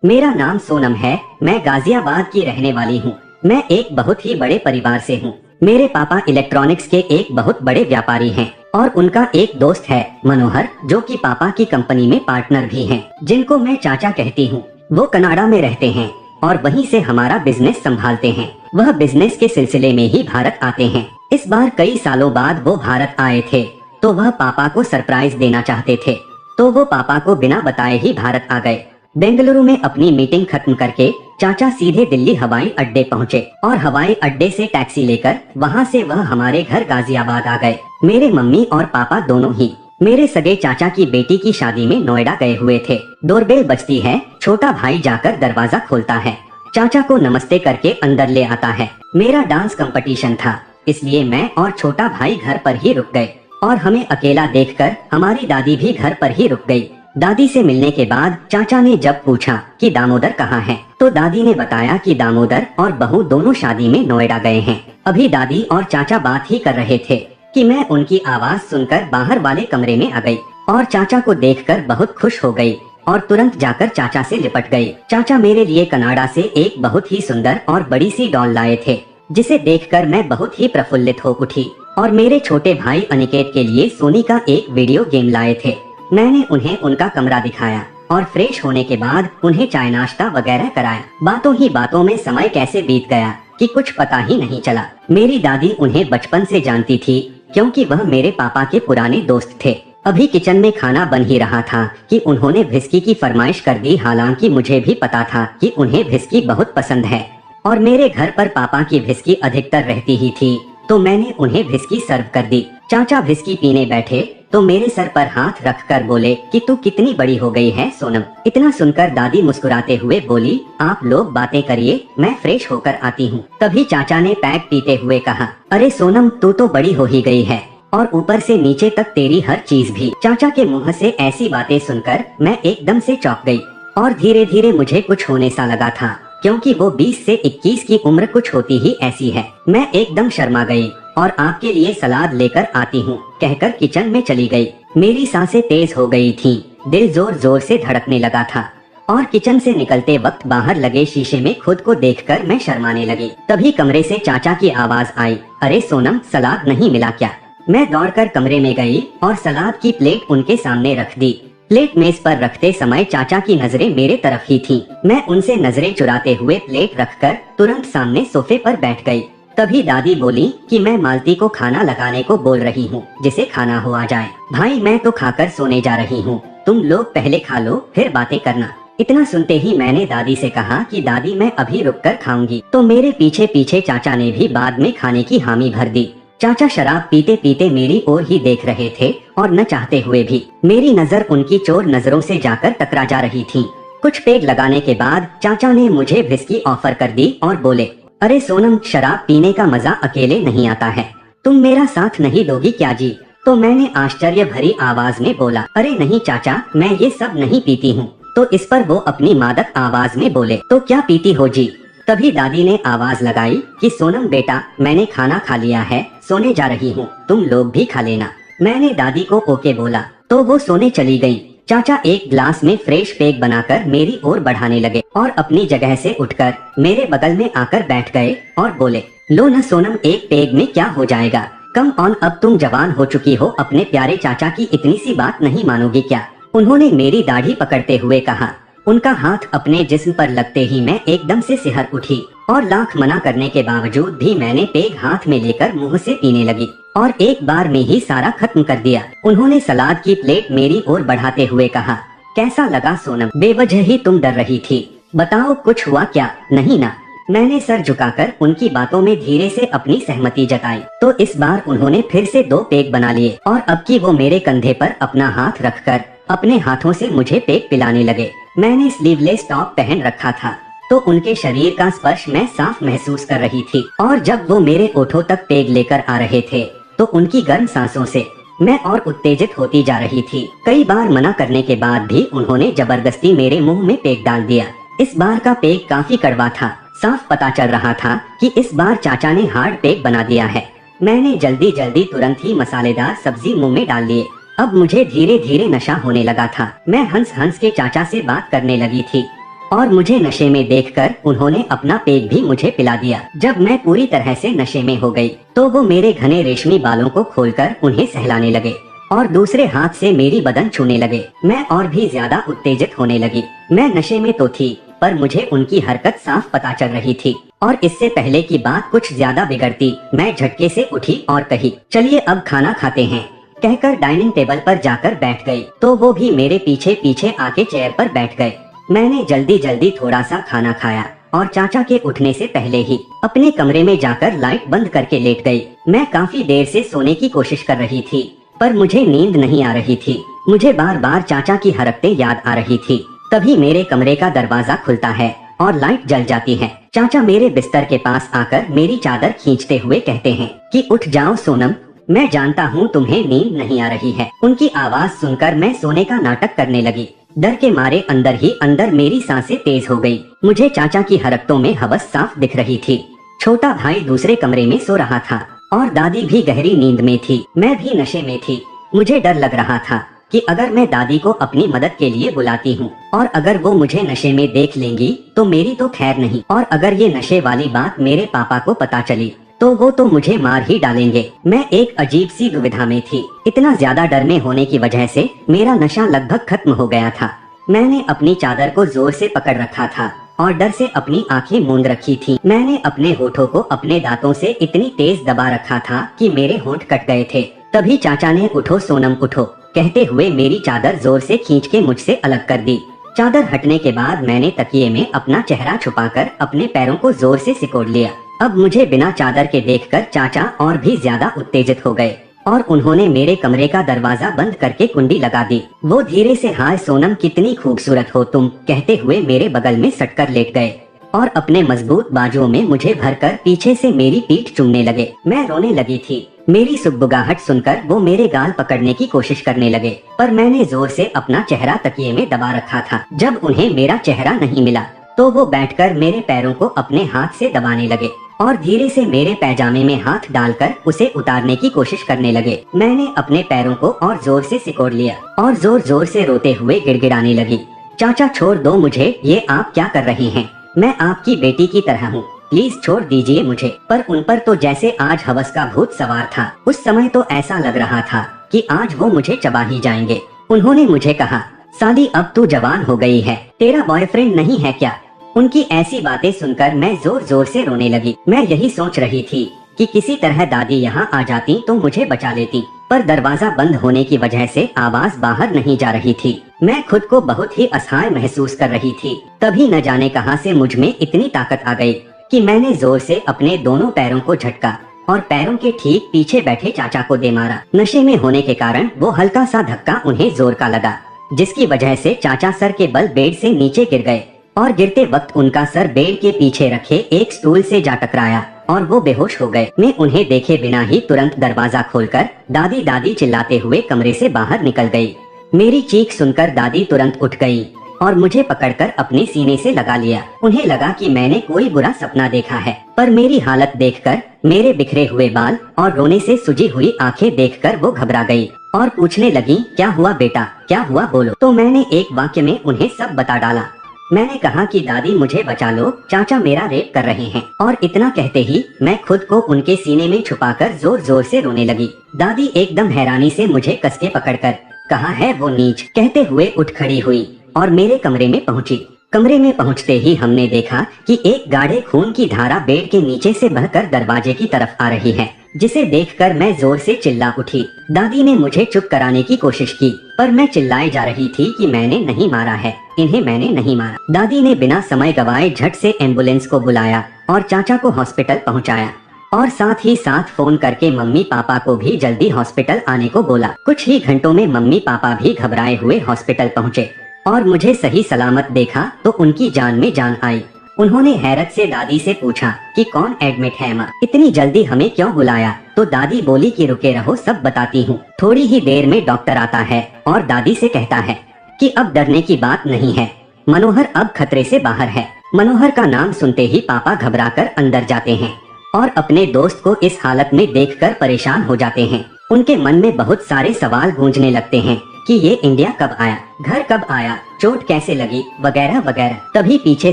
मेरा नाम सोनम है। मैं गाजियाबाद की रहने वाली हूँ। मैं एक बहुत ही बड़े परिवार से हूँ। मेरे पापा इलेक्ट्रॉनिक्स के एक बहुत बड़े व्यापारी हैं और उनका एक दोस्त है मनोहर, जो कि पापा की कंपनी में पार्टनर भी हैं, जिनको मैं चाचा कहती हूँ। वो कनाडा में रहते हैं और वहीं से हमारा बिजनेस संभालते हैं। वह बिजनेस के सिलसिले में ही भारत आते हैं। इस बार कई सालों बाद वो भारत आए थे, तो वह पापा को सरप्राइज देना चाहते थे, तो वो पापा को बिना बताए ही भारत आ गए। बेंगलुरु में अपनी मीटिंग खत्म करके चाचा सीधे दिल्ली हवाई अड्डे पहुँचे और हवाई अड्डे से टैक्सी लेकर वहाँ से वह हमारे घर गाजियाबाद आ गए। मेरे मम्मी और पापा दोनों ही मेरे सगे चाचा की बेटी की शादी में नोएडा गए हुए थे। डोरबेल बजती है, छोटा भाई जाकर दरवाजा खोलता है, चाचा को नमस्ते करके अंदर ले आता है। मेरा डांस कंपटीशन था, इसलिए मैं और छोटा भाई घर पर ही रुक गए और हमें अकेला देखकर हमारी दादी भी घर पर ही रुक गई। दादी से मिलने के बाद चाचा ने जब पूछा कि दामोदर कहाँ है, तो दादी ने बताया कि दामोदर और बहू दोनों शादी में नोएडा गए हैं। अभी दादी और चाचा बात ही कर रहे थे कि मैं उनकी आवाज सुनकर बाहर वाले कमरे में आ गई और चाचा को देखकर बहुत खुश हो गई और तुरंत जाकर चाचा से लिपट गई। चाचा मेरे लिए कनाडा से एक बहुत ही सुंदर और बड़ी सी डॉल लाए थे, जिसे देखकर मैं बहुत ही प्रफुल्लित हो उठी। और मेरे छोटे भाई अनिकेत के लिए सोनी का एक वीडियो गेम लाए थे। मैंने उन्हें उनका कमरा दिखाया और फ्रेश होने के बाद उन्हें चाय नाश्ता वगैरह कराया। बातों ही बातों में समय कैसे बीत गया कि कुछ पता ही नहीं चला। मेरी दादी उन्हें बचपन से जानती थी, क्योंकि वह मेरे पापा के पुराने दोस्त थे। अभी किचन में खाना बन ही रहा था कि उन्होंने व्हिस्की की फरमाइश कर दी। हालांकि मुझे भी पता था कि उन्हें व्हिस्की बहुत पसंद है और मेरे घर पर पापा की व्हिस्की अधिकतर रहती ही थी, तो मैंने उन्हें व्हिस्की सर्व कर दी। चाचा व्हिस्की पीने बैठे तो मेरे सर पर हाथ रखकर बोले कि तू कितनी बड़ी हो गई है सोनम। इतना सुनकर दादी मुस्कुराते हुए बोली, आप लोग बातें करिए, मैं फ्रेश होकर आती हूँ। तभी चाचा ने पैक पीते हुए कहा, अरे सोनम, तू तो बड़ी हो ही गई है और ऊपर से नीचे तक तेरी हर चीज भी। चाचा के मुंह से ऐसी बातें सुनकर मैं एकदम से चौंक गई और धीरे धीरे मुझे कुछ होने सा लगा था, क्योंकि वो 20 से 21 की उम्र कुछ होती ही ऐसी है। मैं एकदम शर्मा गई और आपके लिए सलाद लेकर आती हूँ कहकर किचन में चली गई। मेरी सांसें तेज हो गई थीं, दिल जोर जोर से धड़कने लगा था और किचन से निकलते वक्त बाहर लगे शीशे में खुद को देखकर मैं शर्माने लगी। तभी कमरे से चाचा की आवाज आई, अरे सोनम, सलाद नहीं मिला क्या? मैं दौड़कर कमरे में गई और सलाद की प्लेट उनके सामने रख दी। प्लेट मेज पर रखते समय चाचा की नजरें मेरे तरफ ही थीं। मैं उनसे नजरें चुराते हुए प्लेट रखकर तुरंत सामने सोफे पर बैठ गई। तभी दादी बोली कि मैं मालती को खाना लगाने को बोल रही हूँ, जिसे खाना हो आ जाए। भाई, मैं तो खाकर सोने जा रही हूँ, तुम लोग पहले खा लो फिर बातें करना। इतना सुनते ही मैंने दादी से कहा कि दादी, मैं अभी रुककर खाऊंगी। तो मेरे पीछे पीछे चाचा ने भी बाद में खाने की हामी भर दी। चाचा शराब पीते पीते मेरी ओर ही देख रहे थे और न चाहते हुए भी मेरी नजर उनकी चोर नजरों से जाकर टकरा जा रही थी। कुछ पेग लगाने के बाद चाचा ने मुझे व्हिस्की ऑफर कर दी और बोले, अरे सोनम, शराब पीने का मजा अकेले नहीं आता है, तुम मेरा साथ नहीं दोगी क्या जी? तो मैंने आश्चर्य भरी आवाज में बोला, अरे नहीं चाचा, मैं ये सब नहीं पीती हूँ। तो इस पर वो अपनी मादक आवाज में बोले, तो क्या पीती हो जी? तभी दादी ने आवाज लगाई कि सोनम बेटा, मैंने खाना खा लिया है, सोने जा रही हूँ, तुम लोग भी खा लेना। मैंने दादी को ओके बोला तो वो सोने चली गई। चाचा एक ग्लास में फ्रेश पेग बनाकर मेरी ओर बढ़ाने लगे और अपनी जगह से उठकर मेरे बगल में आकर बैठ गए और बोले, लो न सोनम, एक पेग में क्या हो जाएगा, कम ऑन, अब तुम जवान हो चुकी हो, अपने प्यारे चाचा की इतनी सी बात नहीं मानोगी क्या? उन्होंने मेरी दाढ़ी पकड़ते हुए कहा। उनका हाथ अपने जिस्म पर लगते ही मैं एकदम से सिहर उठी और लाख मना करने के बावजूद भी मैंने पेग हाथ में लेकर मुंह से पीने लगी और एक बार में ही सारा खत्म कर दिया। उन्होंने सलाद की प्लेट मेरी ओर बढ़ाते हुए कहा, कैसा लगा सोनम? बेवजह ही तुम डर रही थी, बताओ कुछ हुआ क्या? नहीं ना? मैंने सर झुकाकर उनकी बातों में धीरे से अपनी सहमति जताई। तो इस बार उन्होंने फिर से 2 पेग बना लिए और अब की वो मेरे कंधे पर अपना हाथ रखकर अपने हाथों से मुझे पेग पिलाने लगे। मैंने स्लीवलेस टॉप पहन रखा था, तो उनके शरीर का स्पर्श मैं साफ महसूस कर रही थी और जब वो मेरे ओठों तक पेग लेकर आ रहे थे तो उनकी गर्म सांसों से मैं और उत्तेजित होती जा रही थी। कई बार मना करने के बाद भी उन्होंने जबरदस्ती मेरे मुंह में पेग डाल दिया। इस बार का पेग काफी कड़वा था। साफ पता चल रहा था कि इस बार चाचा ने हार्ड पेग बना दिया है। मैंने जल्दी जल्दी तुरंत ही मसालेदार सब्जी मुंह में डाल लिए। अब मुझे धीरे धीरे नशा होने लगा था। मैं हंस हंस के चाचा से बात करने लगी थी और मुझे नशे में देखकर उन्होंने अपना पेट भी मुझे पिला दिया। जब मैं पूरी तरह से नशे में हो गई तो वो मेरे घने रेशमी बालों को खोलकर उन्हें सहलाने लगे और दूसरे हाथ से मेरी बदन छूने लगे। मैं और भी ज्यादा उत्तेजित होने लगी। मैं नशे में तो थी पर मुझे उनकी हरकत साफ पता चल रही थी और इससे पहले की बात कुछ ज्यादा बिगड़ती, मैं झटके से उठी और कही, चलिए अब खाना खाते हैं। कहकर डाइनिंग टेबल पर जाकर बैठ गई तो वो भी मेरे पीछे पीछे आके चेयर पर बैठ गए। मैंने जल्दी जल्दी थोड़ा सा खाना खाया और चाचा के उठने से पहले ही अपने कमरे में जाकर लाइट बंद करके लेट गई। मैं काफी देर से सोने की कोशिश कर रही थी पर मुझे नींद नहीं आ रही थी। मुझे बार बार चाचा की हरकतें याद आ रही थी। तभी मेरे कमरे का दरवाजा खुलता है और लाइट जल जाती है। चाचा मेरे बिस्तर के पास आकर मेरी चादर खींचते हुए कहते हैं कि उठ जाओ सोनम, मैं जानता हूँ तुम्हें नींद नहीं आ रही है। उनकी आवाज सुनकर मैं सोने का नाटक करने लगी। डर के मारे अंदर ही अंदर मेरी सांसें तेज हो गई। मुझे चाचा की हरकतों में हवस साफ दिख रही थी। छोटा भाई दूसरे कमरे में सो रहा था और दादी भी गहरी नींद में थी। मैं भी नशे में थी। मुझे डर लग रहा था कि अगर मैं दादी को अपनी मदद के लिए बुलाती हूँ और अगर वो मुझे नशे में देख लेंगी तो मेरी तो खैर नहीं, और अगर ये नशे वाली बात मेरे पापा को पता चली तो वो तो मुझे मार ही डालेंगे। मैं एक अजीब सी दुविधा में थी। इतना ज्यादा डर में होने की वजह से मेरा नशा लगभग खत्म हो गया था। मैंने अपनी चादर को जोर से पकड़ रखा था और डर से अपनी आंखें मूंद रखी थी। मैंने अपने होठों को अपने दांतों से इतनी तेज दबा रखा था कि मेरे होंठ कट गए थे। तभी चाचा ने उठो सोनम उठो कहते हुए मेरी चादर जोर से खींच के मुझसे अलग कर दी। चादर हटने के बाद मैंने तकिए में अपना चेहरा छुपाकर अपने पैरों को जोर से सिकोड़ लिया। अब मुझे बिना चादर के देखकर चाचा और भी ज्यादा उत्तेजित हो गए और उन्होंने मेरे कमरे का दरवाजा बंद करके कुंडी लगा दी। वो धीरे से हाय सोनम कितनी खूबसूरत हो तुम कहते हुए मेरे बगल में सटकर लेट गए और अपने मजबूत बाजुओं में मुझे भरकर पीछे से मेरी पीठ चूमने लगे। मैं रोने लगी थी। मेरी सुगबुगाहट सुनकर वो मेरे गाल पकड़ने की कोशिश करने लगे पर मैंने जोर से अपना चेहरा तकिए में दबा रखा था। जब उन्हें मेरा चेहरा नहीं मिला तो वो बैठकर मेरे पैरों को अपने हाथ से दबाने लगे और धीरे से मेरे पैजामे में हाथ डालकर उसे उतारने की कोशिश करने लगे। मैंने अपने पैरों को और जोर से सिकोड़ लिया और जोर जोर से रोते हुए गिड़गिड़ाने लगी, चाचा छोड़ दो मुझे, ये आप क्या कर रही हैं? मैं आपकी बेटी की तरह हूँ, प्लीज छोड़ दीजिए मुझे। पर उन पर तो जैसे आज हवस का भूत सवार था। उस समय तो ऐसा लग रहा था कि आज वो मुझे चबा ही जाएंगे। उन्होंने मुझे कहा, सादी अब तू जवान हो गई है, तेरा बॉयफ्रेंड नहीं है क्या? उनकी ऐसी बातें सुनकर मैं जोर जोर से रोने लगी। मैं यही सोच रही थी कि किसी तरह दादी यहाँ आ जाती तो मुझे बचा लेती, पर दरवाजा बंद होने की वजह से आवाज बाहर नहीं जा रही थी। मैं खुद को बहुत ही असहाय महसूस कर रही थी। तभी न जाने कहां से मुझ में इतनी ताकत आ गई कि मैंने जोर से अपने दोनों पैरों को झटका और पैरों के ठीक पीछे बैठे चाचा को दे मारा। नशे में होने के कारण वो हल्का सा धक्का उन्हें जोर का लगा, जिसकी वजह से चाचा सर के बल बेड से नीचे गिर गए और गिरते वक्त उनका सर बेड के पीछे रखे एक स्टूल से जा टकराया और वो बेहोश हो गए। मैं उन्हें देखे बिना ही तुरंत दरवाजा खोलकर दादी दादी चिल्लाते हुए कमरे से बाहर निकल गई। मेरी चीख सुनकर दादी तुरंत उठ गई और मुझे पकड़कर अपने सीने से लगा लिया। उन्हें लगा कि मैंने कोई बुरा सपना देखा है, पर मेरी हालत देखकर, मेरे बिखरे हुए बाल और रोने से सुजी हुई आंखें देखकर वो घबरा गई और पूछने लगी, क्या हुआ बेटा, क्या हुआ बोलो। तो मैंने एक वाक्य में उन्हें सब बता डाला। मैंने कहा कि दादी मुझे बचा लो, चाचा मेरा रेप कर रहे हैं। और इतना कहते ही मैं खुद को उनके सीने में छुपाकर जोर जोर से रोने लगी। दादी एकदम हैरानी से मुझे कस के पकड़कर, कहाँ है वो नीच, कहते हुए उठ खड़ी हुई और मेरे कमरे में पहुंची। कमरे में पहुंचते ही हमने देखा कि एक गाढ़े खून की धारा बेड के नीचे से बहकर दरवाजे की तरफ आ रही है, जिसे देखकर मैं जोर से चिल्ला उठी। दादी ने मुझे चुप कराने की कोशिश की, पर मैं चिल्लाए जा रही थी कि मैंने नहीं मारा है, इन्हें मैंने नहीं मारा। दादी ने बिना समय गवाए झट से एम्बुलेंस को बुलाया और चाचा को हॉस्पिटल पहुंचाया और साथ ही साथ फोन करके मम्मी पापा को भी जल्दी हॉस्पिटल आने को बोला। कुछ ही घंटों में मम्मी पापा भी घबराए हुए हॉस्पिटल पहुँचे और मुझे सही सलामत देखा तो उनकी जान में जान आई। उन्होंने हैरत से दादी से पूछा कि कौन एडमिट है माँ, इतनी जल्दी हमें क्यों बुलाया? तो दादी बोली कि रुके रहो, सब बताती हूँ। थोड़ी ही देर में डॉक्टर आता है और दादी से कहता है कि अब डरने की बात नहीं है, मनोहर अब खतरे से बाहर है। मनोहर का नाम सुनते ही पापा घबराकर अंदर जाते हैं और अपने दोस्त को इस हालत में देखकर परेशान हो जाते हैं। उनके मन में बहुत सारे सवाल गूंजने लगते हैं कि ये इंडिया कब आया, घर कब आया, चोट कैसे लगी, वगैरह वगैरह। तभी पीछे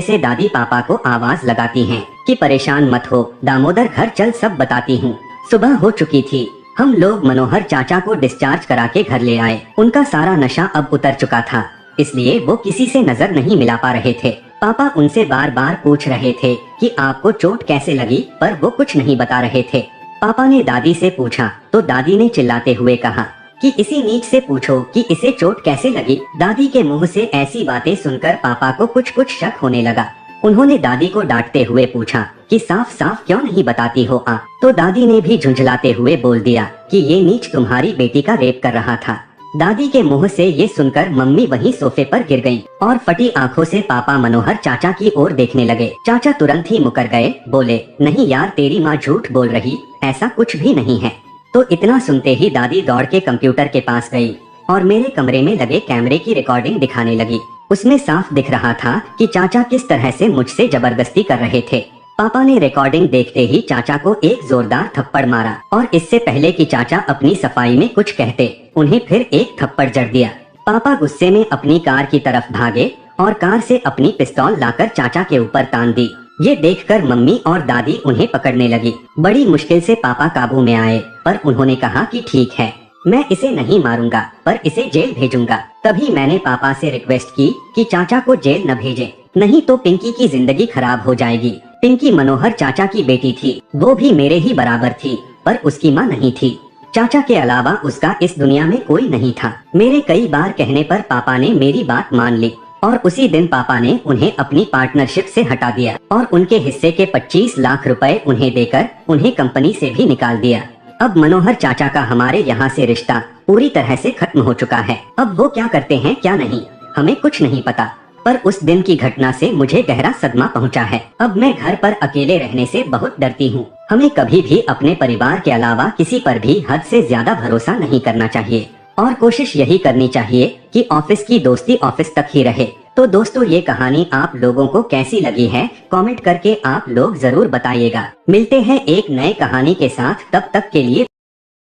से दादी पापा को आवाज लगाती हैं कि परेशान मत हो दामोदर, घर चल सब बताती हूँ। सुबह हो चुकी थी। हम लोग मनोहर चाचा को डिस्चार्ज करा के घर ले आए। उनका सारा नशा अब उतर चुका था, इसलिए वो किसी से नजर नहीं मिला पा रहे थे। पापा उनसे बार बार पूछ रहे थे कि आपको चोट कैसे लगी, पर वो कुछ नहीं बता रहे थे। पापा ने दादी से पूछा तो दादी ने चिल्लाते हुए कहा कि इसी नीच से पूछो कि इसे चोट कैसे लगी। दादी के मुंह से ऐसी बातें सुनकर पापा को कुछ कुछ शक होने लगा। उन्होंने दादी को डांटते हुए पूछा कि साफ साफ क्यों नहीं बताती हो आप। तो दादी ने भी झुंझलाते हुए बोल दिया कि ये नीच तुम्हारी बेटी का रेप कर रहा था। दादी के मुंह से ये सुनकर मम्मी वहीं सोफे पर गिर गईं और फटी आंखों से पापा मनोहर चाचा की ओर देखने लगे। चाचा तुरंत ही मुकर गए, बोले नहीं यार तेरी माँ झूठ बोल रही, ऐसा कुछ भी नहीं है। तो इतना सुनते ही दादी दौड़ के कंप्यूटर के पास गई और मेरे कमरे में लगे कैमरे की रिकॉर्डिंग दिखाने लगी। उसमें साफ दिख रहा था कि चाचा किस तरह से मुझसे जबरदस्ती कर रहे थे। पापा ने रिकॉर्डिंग देखते ही चाचा को एक जोरदार थप्पड़ मारा और इससे पहले कि चाचा अपनी सफाई में कुछ कहते, उन्हें फिर एक थप्पड़ जड़ दिया। पापा गुस्से में अपनी कार की तरफ भागे और कार से अपनी पिस्तौल लाकर चाचा के ऊपर तान दी। ये देखकर मम्मी और दादी उन्हें पकड़ने लगी। बड़ी मुश्किल से पापा काबू में आए, पर उन्होंने कहा कि ठीक है, मैं इसे नहीं मारूंगा पर इसे जेल भेजूंगा। तभी मैंने पापा से रिक्वेस्ट की कि चाचा को जेल न भेजें, नहीं तो पिंकी की जिंदगी खराब हो जाएगी। पिंकी मनोहर चाचा की बेटी थी, वो भी मेरे ही बराबर थी, पर उसकी माँ नहीं थी। चाचा के अलावा उसका इस दुनिया में कोई नहीं था। मेरे कई बार कहने पर पापा ने मेरी बात मान ली और उसी दिन पापा ने उन्हें अपनी पार्टनरशिप से हटा दिया और उनके हिस्से के 25 लाख रुपए उन्हें देकर उन्हें कंपनी से भी निकाल दिया। अब मनोहर चाचा का हमारे यहाँ से रिश्ता पूरी तरह से खत्म हो चुका है। अब वो क्या करते हैं क्या नहीं, हमें कुछ नहीं पता, पर उस दिन की घटना से मुझे गहरा सदमा पहुंचा है। अब मैं घर पर अकेले रहने से बहुत डरती हूँ। हमें कभी भी अपने परिवार के अलावा किसी पर भी हद से ज्यादा भरोसा नहीं करना चाहिए और कोशिश यही करनी चाहिए कि ऑफिस की दोस्ती ऑफिस तक ही रहे। तो दोस्तों, ये कहानी आप लोगों को कैसी लगी है कमेंट करके आप लोग जरूर बताइएगा। मिलते हैं एक नए कहानी के साथ, तब तक के लिए